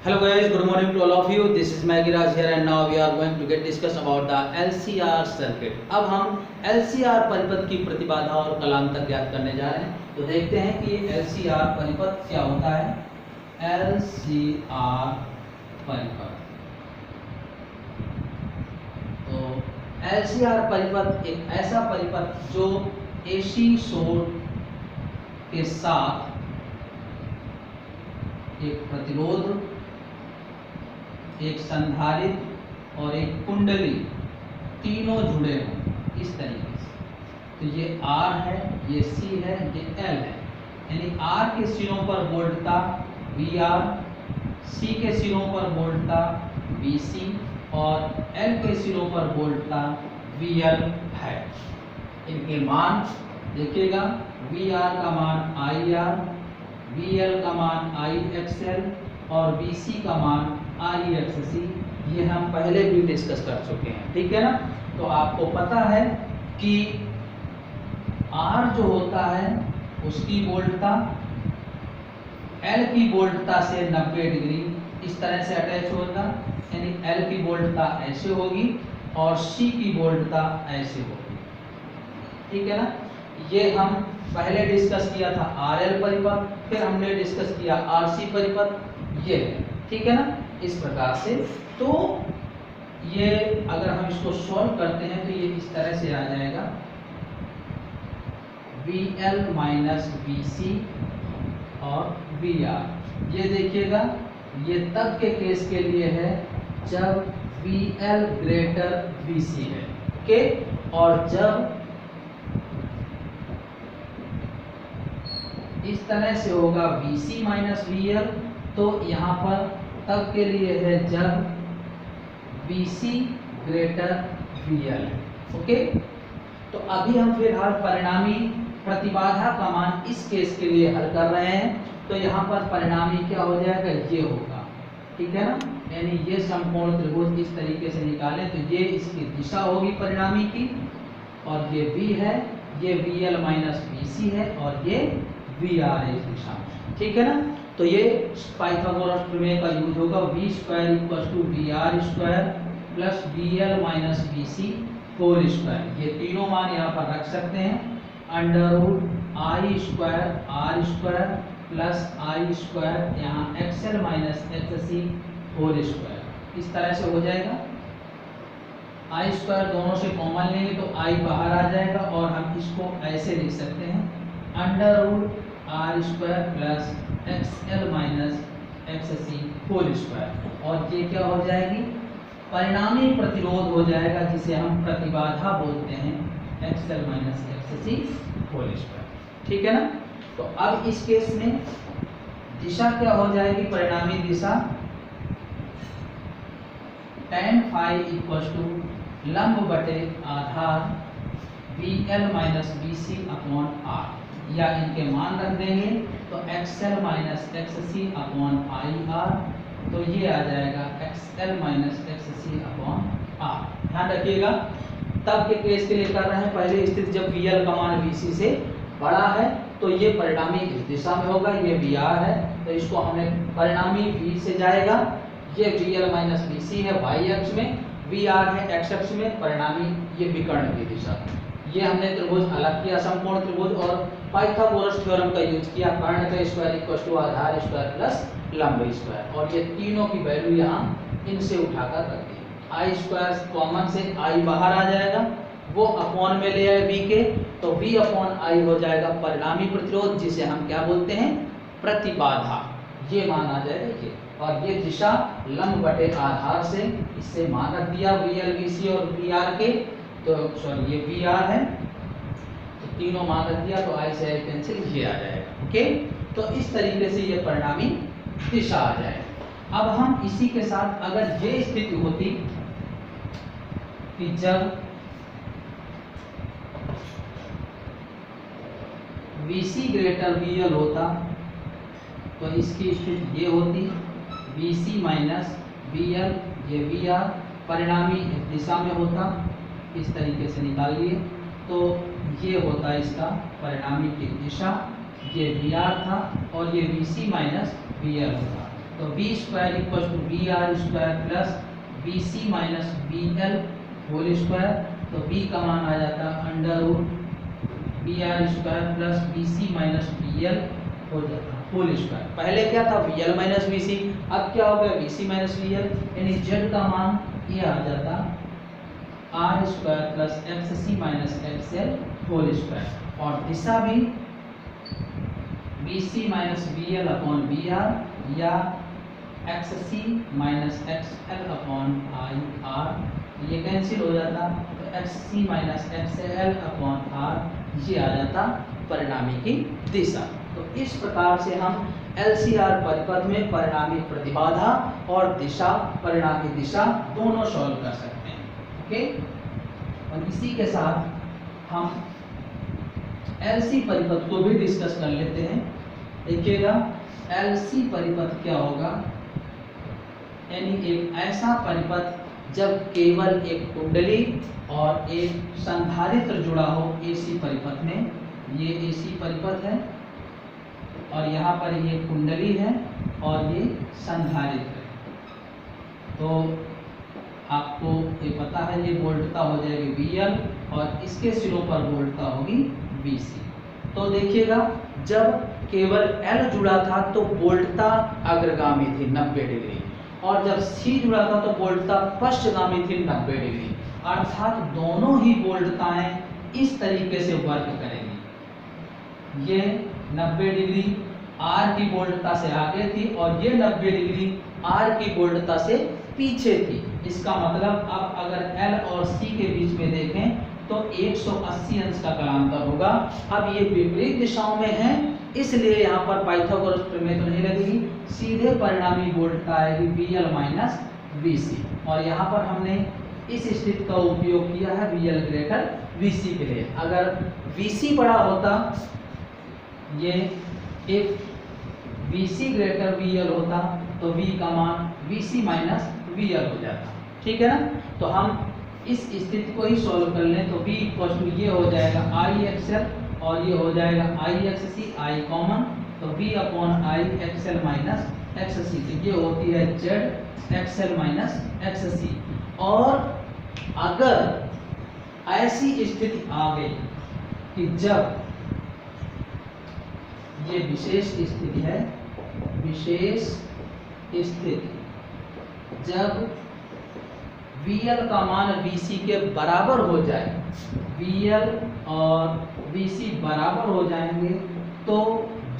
Hello guys, good morning to all of you. This is Maggie Raj here and now we are going to get discuss about the LCR circuit. अब हम LCR परिपथ की प्रतिबाधा और कलांतर ज्ञात करने जा रहे हैं। तो देखते हैं कि LCR परिपथ क्या होता है। LCR परिपथ, तो LCR परिपथ एक ऐसा परिपथ जो AC सोर्स के साथ एक प्रतिरोध, एक संधारित्र और एक कुंडली तीनों जुड़े हों इस तरीके से। तो ये R है, ये C है, ये L है। यानी R के सिरों पर वोल्टता VR, C के सिरों पर वोल्टता VC और L के सिरों पर वोल्टता VL है। इनके मान देखिएगा, VR का मान IR, VL का मान IXL और VC का मान IXC। ये हम पहले भी डिस्कस कर चुके हैं, ठीक है ना। तो आपको पता है कि R जो होता है उसकी वोल्टता L की वोल्टता से 90 डिग्री इस तरह से अटैच होगा, यानी L की वोल्टता ऐसे होगी और C की वोल्टता ऐसे होगी, ठीक है ना। ये हम पहले डिस्कस किया था RL परिपथ, फिर हमने डिस्कस किया RC परिपथ, ये ठीक है ना। इस प्रकार से तो ये अगर हम इसको सॉल्व करते हैं तो ये इस तरह से आ जाएगा, VL माइनस VC और VR। ये देखिएगा, ये तब के केस के लिए है जब VL ग्रेटर VC है, ओके। और जब इस तरह से होगा VC माइनस VL, तो यहाँ पर तब के लिए है जब VC ग्रेटर VL, ओके। तो अभी हम फिलहाल परिणामी प्रतिबाधा का मान इस केस के लिए हल कर रहे हैं। तो यहाँ पर परिणामी क्या हो जाएगा, ये होगा, ठीक है ना। यानी ये समकोण त्रिभुज इस तरीके से निकालें तो ये इसकी दिशा होगी परिणामी की, और ये V है, ये VL माइनस VC है और ये VR है इस दिशा में, ठीक है ना। तो ये पाइथागोरस प्रमेय का यूज होगा, V square equal to VR square plus VL minus VC whole square. ये तीनों मान यहाँ पर रख सकते हैं। Under root I square R square plus I square यहाँ XL minus XC whole square, इस तरह से हो जाएगा। I स्क्वायर दोनों से कॉमन लेंगे तो I बाहर आ जाएगा और हम इसको ऐसे लिख सकते हैं, under root R square plus XL minus XC whole square. और ये क्या हो जाएगी, परिणामी प्रतिरोध हो जाएगा, जिसे हम प्रतिबाधा बोलते हैं, XL minus XC whole square, ठीक है ना। तो अब इस केस में दिशा क्या हो जाएगी, परिणामी दिशा tan फाई इक्वल टू लंब बटे आधार VL minus VC upon R, या इनके मान रख देंगे तो XL minus XC upon IR, तो ये आ जाएगा XL minus XC upon R। ध्यान रखिएगा, तब के केस के लिए कर रहे हैं, पहले स्थिति जब VL का मान VC से बड़ा है तो ये परिणामी इस दिशा में होगा, ये VR है तो इसको हमें परिणामी V से जाएगा, ये VL माइनस VC है y अक्ष में, VR है x अक्ष में, परिणामी ये विकर्ण की दिशा। ये हमने त्रिभुज अलग किया, समकोण त्रिभुज, और पाइथागोरस थ्योरम का यूज किया, कर्ण का स्क्वायर इक्वल टू आधार स्क्वायर प्लस लंब स्क्वायर, और ये तीनों की वैल्यू यहाँ इनसे उठाकर रख दी। I स्क्वायर कॉमन से I बाहर आ जाएगा, वो अपॉन में ले आए V के, तो V अपॉन I हो जाएगा परिणामी प्रतिरोध, जिसे हम क्या बोलते हैं, प्रतिबाधा। ये मान आ जाएगा ये, और ये दिशा लंब बटे आधार से इससे मान रख दिया VL VC और VR के, तो सॉरी ये VR है, तो तीनों मान रख दिया, तो I से I कैंसिल, ये आ जाएगा, ओके। तो इस तरीके से ये परिणामी दिशा आ जाएगा। अब हम इसी के साथ अगर ये स्थिति होती कि जब VC ग्रेटर VL होता तो इसकी स्थिति ये होती, VC माइनस VL, ये VR परिणामी दिशा में होता, इस तरीके से निकाल लिए, तो ये होता इसका परिणामी की दिशा, ये VR था और ये VC माइनस VL होगा। तो v square equal to v r square plus b C minus B l whole square. तो वी का मान आ जाता है under root b r square plus b सी माइनस बी एल हो जाता है होल स्क्वायर। पहले क्या था v l minus b c, अब क्या हो गया बी सी माइनस बी एल, यानी जेड का मान ये आ जाता r square plus x C minus X L whole square. और दिशा भी बी सी minus B L upon B R या X C minus X L upon I R, ये कैंसिल हो जाता, तो X C minus X L upon R ये आ जाता परिणामी की दिशा। तो इस प्रकार से हम LCR परिपथ में परिणामी प्रतिबाधा और दिशा परिणामी दिशा दोनों सॉल्व कर सकते हैं। ओके, और इसी के साथ हम LC परिपथ को भी डिस्कस कर लेते हैं। देखिएगा LC परिपथ क्या होगा, यानी एक ऐसा परिपथ जब केवल एक कुंडली और एक संधारित्र जुड़ा हो AC परिपथ में। ये AC परिपथ है और यहाँ पर ये कुंडली है और ये संधारित्र है। तो आपको ये पता है ये वोल्टता हो जाएगी VL और इसके सिरों पर वोल्टता होगी VC। तो देखिएगा जब केवल L जुड़ा था तो वोल्टता अग्रगामी थी 90 डिग्री, और जब C जुड़ा था तो वोल्टता पश्चगामी थी 90 डिग्री। अर्थात दोनों ही वोल्टताएं इस तरीके से वर्क करेंगी। ये 90 डिग्री R की वोल्टता से आगे थी और ये 90 डिग्री R की वोल्टता से पीछे थी। इसका मतलब अब अगर L और C के बीच में देखें तो 180 अंश का कालांतर होगा। अब ये विपरीत दिशाओं में है, इसलिए यहाँ पर पाइथागोरस प्रमेय तो नहीं लगेगी, सीधे परिणामी वोल्टता आएगी VL माइनस VC। और यहाँ पर हमने इस स्थिति का उपयोग किया है VL ग्रेटर VC के लिए। अगर VC बड़ा होता, ये if VC ग्रेटर VL होता तो V का मान VC माइनस VL हो जाता। ठीक है ना, तो हम इस स्थिति को ही सॉल्व कर लें तो V इक्वल टू ये हो जाएगा IXL और ये हो जाएगा IXC, I कॉमन, तो V upon IXL minus XC, तो ये होती है Z XL माइनस XC। और अगर ऐसी स्थिति आ गई कि जब ये विशेष स्थिति है, विशेष स्थिति जब VL का मान VC के बराबर हो जाए, VL और VC बराबर हो जाएंगे तो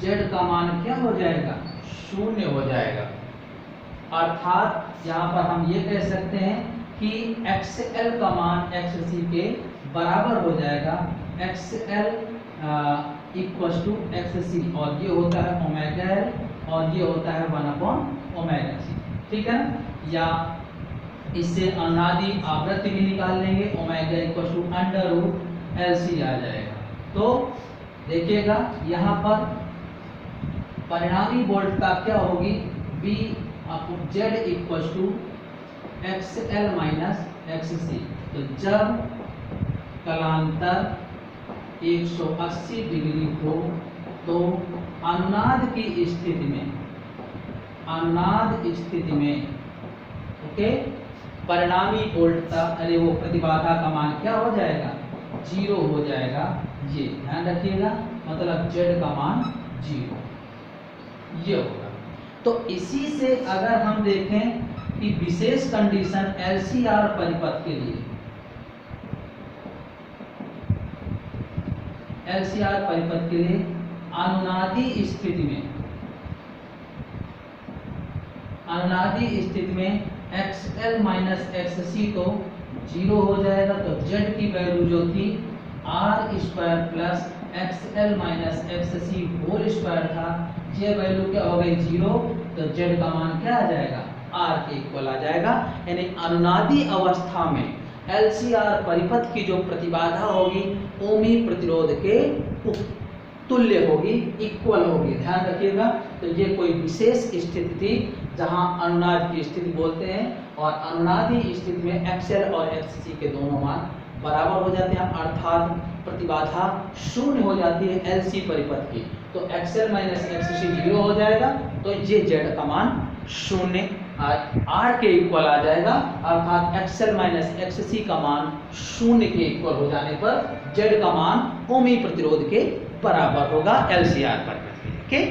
Z का मान क्या हो जाएगा, शून्य हो जाएगा। अर्थात यहाँ पर हम ये कह सकते हैं कि XL का मान XC के बराबर हो जाएगा, XL इक्वल टू XC, और ये होता है ओमेगा L और ये होता है 1/ओमेगा C। ठीक है ना, या इससे अनादि आवृत्ति भी निकाल लेंगे, omega equal to under root LC आ जाएगा। तो देखिएगा यहाँ पर परिणामी वोल्टता क्या होगी, V upon Z equal to XL minus XC। तो जब कलांतर 180 डिग्री हो तो अनुनाद की स्थिति में, अनुनाद स्थिति में ओके, परिणामी वोल्टता अरे वो प्रतिबाधा का मान क्या हो जाएगा, 0 हो जाएगा। ये ध्यान रखिएगा, मतलब Z का मान 0 ये होगा। तो इसी से अगर हम देखें कि विशेष कंडीशन LCR परिपथ के लिए, LCR परिपथ के लिए अनुनादी स्थिति में, अनुनादी स्थिति में XL माइनस XC तो 0 हो जाएगा। तो Z की वैल्यू जो थी R square plus XL minus XC whole square था, ये वैल्यू क्या हो गई 0, तो Z का मान क्या आ जाएगा, R के इक्वल आ जाएगा। यानी अनुनादी अवस्था में LCR परिपथ की जो प्रतिबाधा होगी ओमी प्रतिरोध के तुल्य होगी, इक्वल होगी। ध्यान रखिएगा, तो ये कोई विशेष स्थिति थी जहां अनुनाद की स्थिति बोलते हैं, और अनुनादी स्थिति में XL और XC के दोनों मान बराबर हो जाते हैं, अर्थात प्रतिबाधा शून्य हो जाती है LC परिपथ की। तो XL माइनस XC 0 हो जाएगा, तो ये Z का मान शून्य आर के इक्वल आ जाएगा, अर्थात एक्सएल माइनस एक्ससी का मान शून्य के इक्वल हो जाने पर जेड का मान ओमी प्रतिरोध के बराबर होगा एलसीआर पर। ओके।